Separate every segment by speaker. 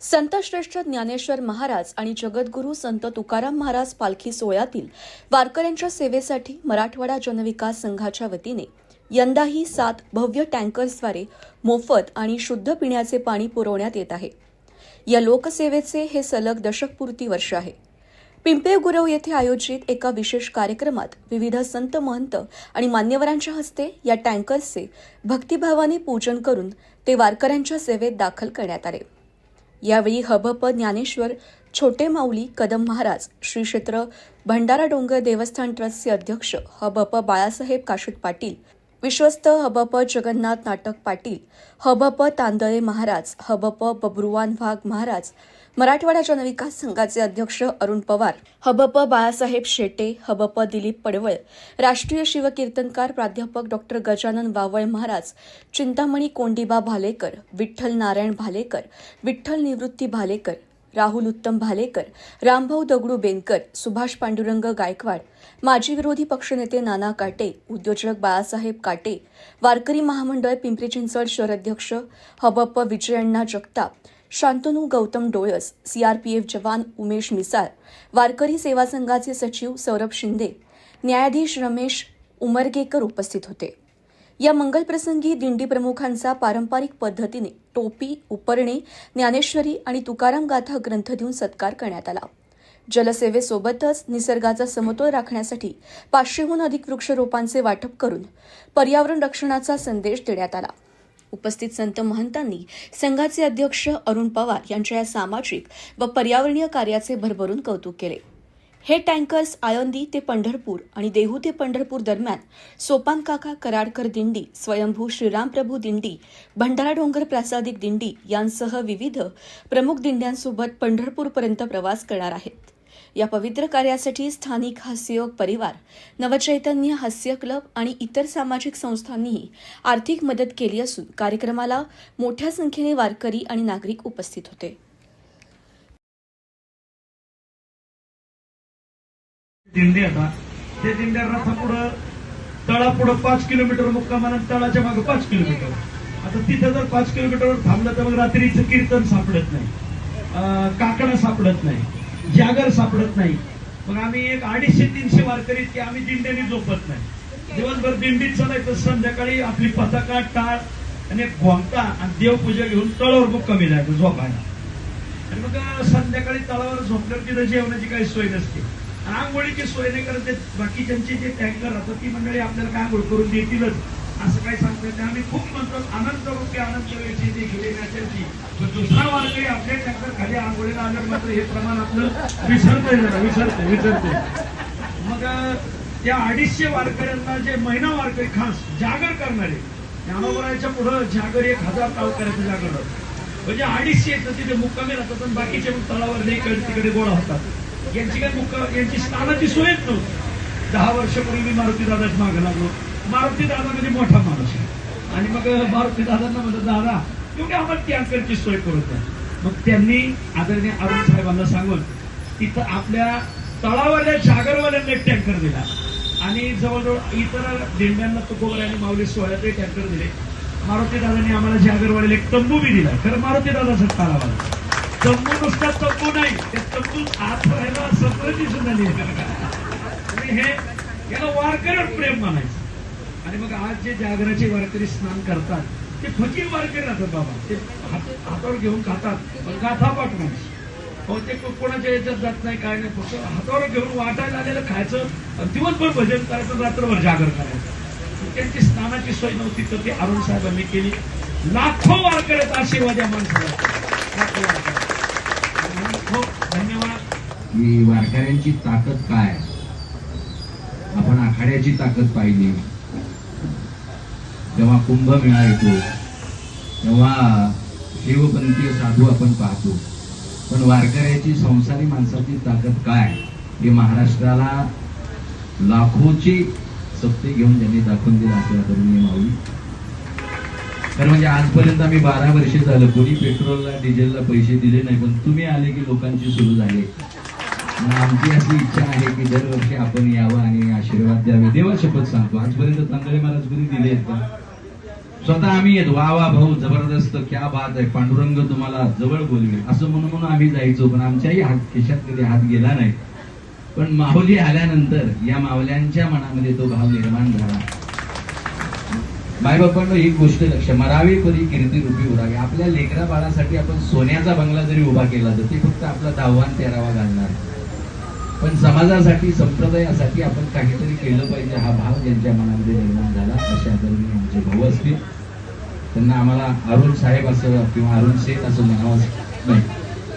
Speaker 1: संतश्रेष्ठ ज्ञानेश्वर महाराज आणि जगद्गुरू संत तुकाराम महाराज पालखी सोहळ्यातील वारकऱ्यांच्या सेवेसाठी मराठवाडा जनविकास संघाच्या वतीने यंदाही 7 भव्य टँकर्सद्वारे मोफत आणि शुद्ध पिण्याचे पाणी पुरवण्यात येत आहे. या लोकसेवेचे हे सलग दशकपूर्ती वर्ष आहे. पिंपळे गुरव येथे आयोजित एका विशेष कार्यक्रमात विविध संत महंत आणि मान्यवरांच्या हस्ते या टँकर्सचे भक्तिभावाने पूजन करून ते वारकऱ्यांच्या सेवेत दाखल करण्यात आले. यावेळी हबप ज्ञानेश्वर छोटे माऊली कदम महाराज, श्री क्षेत्र भंडारा डोंगर देवस्थान ट्रस्टचे अध्यक्ष हबप बाळासाहेब काशीद पाटील, विश्वस्त हबप जगन्नाथ नाटक पाटील, हबप तांदळे महाराज, हबप बब्रुवान वाघ महाराज, मराठवाडा जनविकास संघाचे अध्यक्ष अरुण पवार, हबप बाळासाहेब शेटे, हबप दिलीप पडवळ, राष्ट्रीय शिवकीर्तनकार प्राध्यापक डॉक्टर गजानन वावळ महाराज, चिंतामणी कोंडीबा भालेकर, विठ्ठल नारायण भालेकर, विठ्ठल निवृत्ती भालेकर, राहुल उत्तम भालेकर, रामभाऊ दगडू बेनकर, सुभाष पांडुरंग गायकवाड, माजी विरोधी पक्षनेते नाना काटे, उद्योजक बाळासाहेब काटे, वारकरी महामंडळ पिंपरी चिंचवड शहर अध्यक्ष हबप विजयअण्णा जगताप, शांतनू गौतम डोळस, सीआरपीएफ जवान उमेश मिसाळ, वारकरी सेवा संघाचे सचिव सौरभ शिंदे, न्यायाधीश रमेश उमरगेकर उपस्थित होते. या मंगलप्रसंगी दिंडी प्रमुखांचा पारंपरिक पद्धतीने टोपी, उपरणे, ज्ञानेश्वरी आणि तुकाराम गाथा ग्रंथ देऊन सत्कार करण्यात आला. जलसेवेसोबतच निसर्गाचा समतोल राखण्यासाठी 500हून अधिक वृक्षरोपांचे वाटप करून पर्यावरण रक्षणाचा संदेश देण्यात आला. उपस्थित संत महंतांनी संघाचे अध्यक्ष अरुण पवार यांच्या या सामाजिक व पर्यावरणीय कार्याचे भरभरून कौतुक केले. हे टँकर्स आळंदी ते पंढरपूर आणि देहू ते पंढरपूर दरम्यान सोपान काका कराडकर दिंडी, स्वयंभू श्रीरामप्रभू दिंडी, भंडारा डोंगर प्रासादिक दिंडी यांसह विविध प्रमुख दिंड्यांसोबत पंढरपूरपर्यंत प्रवास करणार आहेत. या पवित्र कार्यासाठी स्थानिक हास्ययोग परिवार, नवचैतन्य हास्य क्लब आणि इतर सामाजिक संस्थांनीही आर्थिक मदत केली असून कार्यक्रमाला मोठ्या संख्येने वारकरी आणि नागरिक उपस्थित होते.
Speaker 2: दिंडी आता ते दिंड्या रथापुढं तळापुढं 5 किलोमीटर मुक्कामानं, तळाच्या मागे 5 किलोमीटर. आता तिथं जर 5 किलोमीटरवर थांबलं तर मग रात्रीचं कीर्तन सापडत नाही, काकडं सापडत नाही, जागर सापडत नाही. मग आम्ही एक 250-300 वारकरी की आम्ही दिंड्याने झोपत नाही. दिवसभर दिंडीत चालायचं, संध्याकाळी आपली पताका, टाळ आणि एक घोंगटा आणि देवपूजा घेऊन तळावर मुक्कामी जायचं झोपायला. आणि मग संध्याकाळी तळावर झोपल्यावर तिथं जेवणाची काही सोय नसते, आंघोळीची सोय नाही करत. बाकीच्यांचे जे टँकर राहतात ती मंडळी आपल्याला काय आंघोळ करून देतीलच असं काही सांगता नाही. आम्ही खूप म्हणतो अनंत रूपी अनंत वेळची देखील नॅचरची, पण दुसरा वारकरी आपल्या टँकर खाली आंघोळीला आलं मात्र हे प्रमाण आपलं विसरते. मग त्या 250 वारकऱ्यांना जे महिना वारकरी खास जागर करणारे, ज्ञानोबराच्या पुढं जागर 1000 ताव करायचं जागर म्हणजे 250 येतं तिथे मुक्कामी राहतात आणि बाकीचे मग तळावर नाही तिकडे गोळा होतात. यांची काय यांची स्नानाची सोयच नव्हती. 10 वर्षापूर्वी मी मारुती दादाच मागे लागलो. मारुती दादा म्हणजे मोठा माणूस आहे आणि मग मारुती दादांना म्हणत, दादा एवढी आम्हाला टँकरची सोय करू द्या. मग त्यांनी आदरणीय अरुण साहेबांना सांगून तिथं आपल्या तळावरल्या जागरवाल्यांना एक टँकर दिला आणि जवळजवळ इतर दिंड्यांना तुकोबर आणि माऊली सोहळ्यातले टँकर दिले. मारुती दादांनी आम्हाला जागरवाल्याला एक तंबू बी दिला. खरं मारुती दादाच तळावाला तंबू नुसता तंबू नाही, त्या तंबूत आत राहायला सत्रची सुद्धा नाही. हे याला वारकऱ्यावर प्रेम मानायचं. आणि मग आज जे जागराचे वारकरी स्नान करतात ते फकीर वारकरी राहतात बाबा. ते हातावर घेऊन खातात, पण गाथा पाठ नाही. ते कोणाच्या याच्यात जात नाही, काय नाही, फक्त हातावर घेऊन वाटायला आलेलं खायचं, दिवसभर भजन करायचं, रात्रभर जागर करायचं. त्यांची स्नानाची सोय नव्हती तर ती अरुण साहेबांनी केली. लाखो वारकऱ्याचा आशीर्वाद या माणसाला. धन्यवाद.
Speaker 3: की वारकऱ्यांची ताकद काय, आपण आखाड्याची ताकद पाहिली. जेव्हा कुंभमेळा येतो तेव्हा शिवपंथीय साधू आपण पाहतो, पण वारकऱ्याची संसारी माणसाची ताकद काय हे महाराष्ट्राला लाखोची सत्ते घेऊन ज्यांनी दाखवून दिलं असं आदरणीय माऊली. तर म्हणजे आजपर्यंत आम्ही 12 वर्षे झालं कोणी पेट्रोलला डिझेलला पैसे दिले नाही, पण तुम्ही आले की लोकांची सुरू झाले. आमची अशी इच्छा आहे की दरवर्षी आपण यावं आणि आशीर्वाद द्यावे. देवा शपथ सांगतो, आजपर्यंत तांदळे महाराज कधी दिले आहेत का? स्वतः आम्ही येतो, वा वा भाऊ जबरदस्त, क्या बात आहे, पांडुरंग तुम्हाला जवळ बोलवेल, असं म्हणून आम्ही जायचो. पण आमच्याही खिशात कधी हात गेला नाही. पण माऊली आल्यानंतर या माऊल्यांच्या मनामध्ये तो भाव निर्माण झाला. मायबापांनो, एक गोष्ट लक्ष, मरावे परी कीर्ती रूपी उरावे. आपल्या लेकरा बाळासाठी आपण सोन्याचा बंगला जरी उभा केला तर ते फक्त आपला 10वा आणि 13वा घालणार. पण समाजासाठी, संप्रदायासाठी आपण काहीतरी केलं पाहिजे, हा भाव ज्यांच्या मनामध्ये निर्माण झाला, अशा आदरणीय आमचे भाऊ असतील. त्यांना आम्हाला अरुण साहेब असं किंवा अरुण शेठ असं म्हणावं नाही,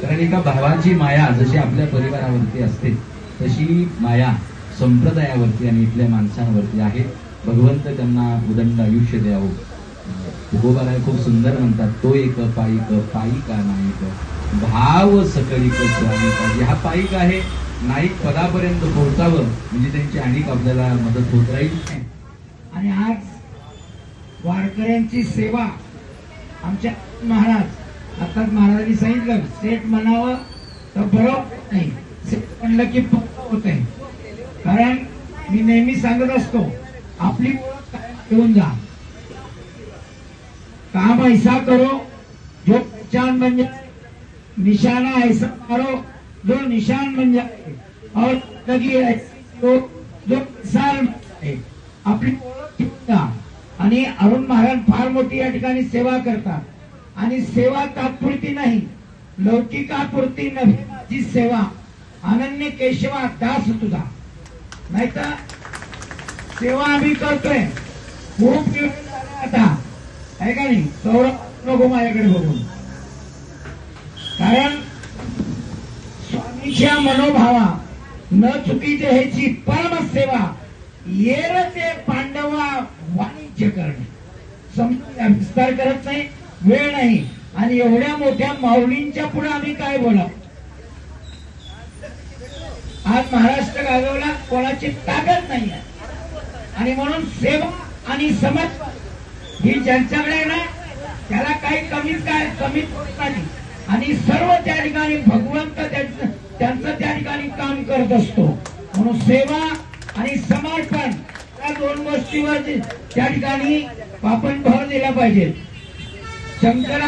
Speaker 3: कारण एका भावाची माया जशी आपल्या परिवारावरती असते तशी माया संप्रदायावरती आणि इथल्या माणसांवरती आहे. भगवंत त्यांना उदंड आयुष्य द्यावं. तुकोबाराय खूप सुंदर म्हणतात, तो एक पायिक पायिका नायिक, भाव सकळीक स्वामी पाहिजे. हा पायिक आहे, नाईक पदापर्यंत पोहोचावं म्हणजे त्यांची अनेक आपल्याला मदत होत राहील.
Speaker 4: आणि आज वारकऱ्यांची सेवा आमच्या महाराज, आता महाराजांनी सांगितलं सेठ म्हणावं तर बरोबर नाही, सेठ म्हणलं की पक्क होत आहे. कारण मी नेहमी सांगत असतो, आपली ओळख घेऊन जा, काम ऐसा करो जो पहचान बन जाए, निशाना ऐसा मारो जो निशान बन जाए, और लगी ऐसी हो जो मिसाल बन जाए. आपली ओळख घेऊन जा. आणि अरुण महाराज फार मोठी या ठिकाणी सेवा करतात. आणि सेवा तात्पुरती नाही, लौकिकापुरती नव्हे माझी सेवा, अनन्य केशवा दास तुझा. नाहीतर सेवा आम्ही करतोय खूप दिवस झाले आता, आहे का नाही? सौरभ नको माझ्याकडे बघून. कारण स्वामीच्या मनोभावा न चुकीचे ह्याची परम सेवा, येर ते पांडवा वाणिज्य करणे. समजा विस्तार करत नाही, वेळ नाही. आणि एवढ्या मोठ्या माऊलींच्या पुढे आम्ही काय बोला. आज महाराष्ट्र गाजवला कोणाची ताकद नाही आहे. आणि म्हणून सेवा आणि समर्पण ही ज्यांच्याकडे आहे ना, त्याला काही कमीच नाही. आणि सर्व त्या ठिकाणी भगवंत त्यांचं त्या ठिकाणी काम करत असतो. म्हणून सेवा आणि समर्पण या दोन गोष्टीवर त्या ठिकाणी आपण भर दिला पाहिजे. शंकरा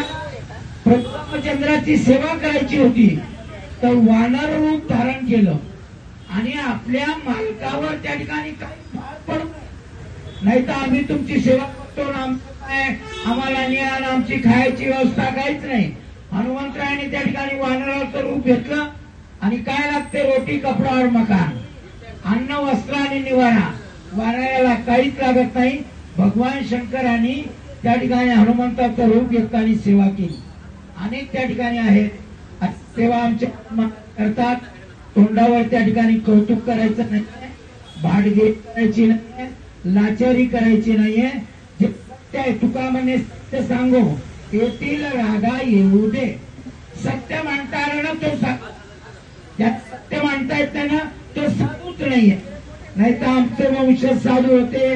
Speaker 4: रामचंद्राची सेवा करायची होती तर वानर रूप धारण केलं आणि आपल्या मालकावर त्या ठिकाणी काही भार पडू नाही तर आम्ही तुमची सेवा करतो, आम्हाला ज्ञान, आमची खायची व्यवस्था काहीच नाही. हनुमंतरायाने त्या ठिकाणी वानराचं रूप घेतलं आणि काय लागते, रोटी, कपडा और मकान, अन्न, वस्त्र आणि निवारा. वानराला काहीच लागत नाही. भगवान शंकरांनी त्या ठिकाणी हनुमंताचं रूप घेतलं आणि सेवा केली. अनेक त्या ठिकाणी आहेत सेवा आमच्या करतात. तोंडावर त्या ठिकाणी कौतुक करायचं नाही, भाडगे करायची नाही, लाचारी करायची नाहीये. जे सत्य आहे, तुका म्हणे सत्य सांगो येतील रागा येऊ दे. सत्य म्हणता आलं ना तो ज्यात सत्य म्हणता येत नाही ना तो साधूच नाहीये. नाही तर आमचे वंश साधू होते,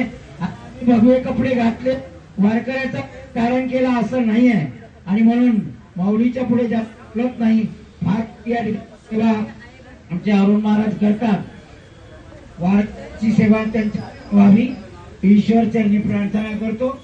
Speaker 4: भगवे कपडे घातले, वारकऱ्याचं कारण केलं असं नाही आहे. आणि म्हणून माऊलीच्या पुढे जास्त कळत नाही. फार या सेवा आमचे अरुण महाराज करतात. वारकऱ्याची सेवा त्यांच्या व्हावी ईश्वर चरणी प्रार्थना करतो.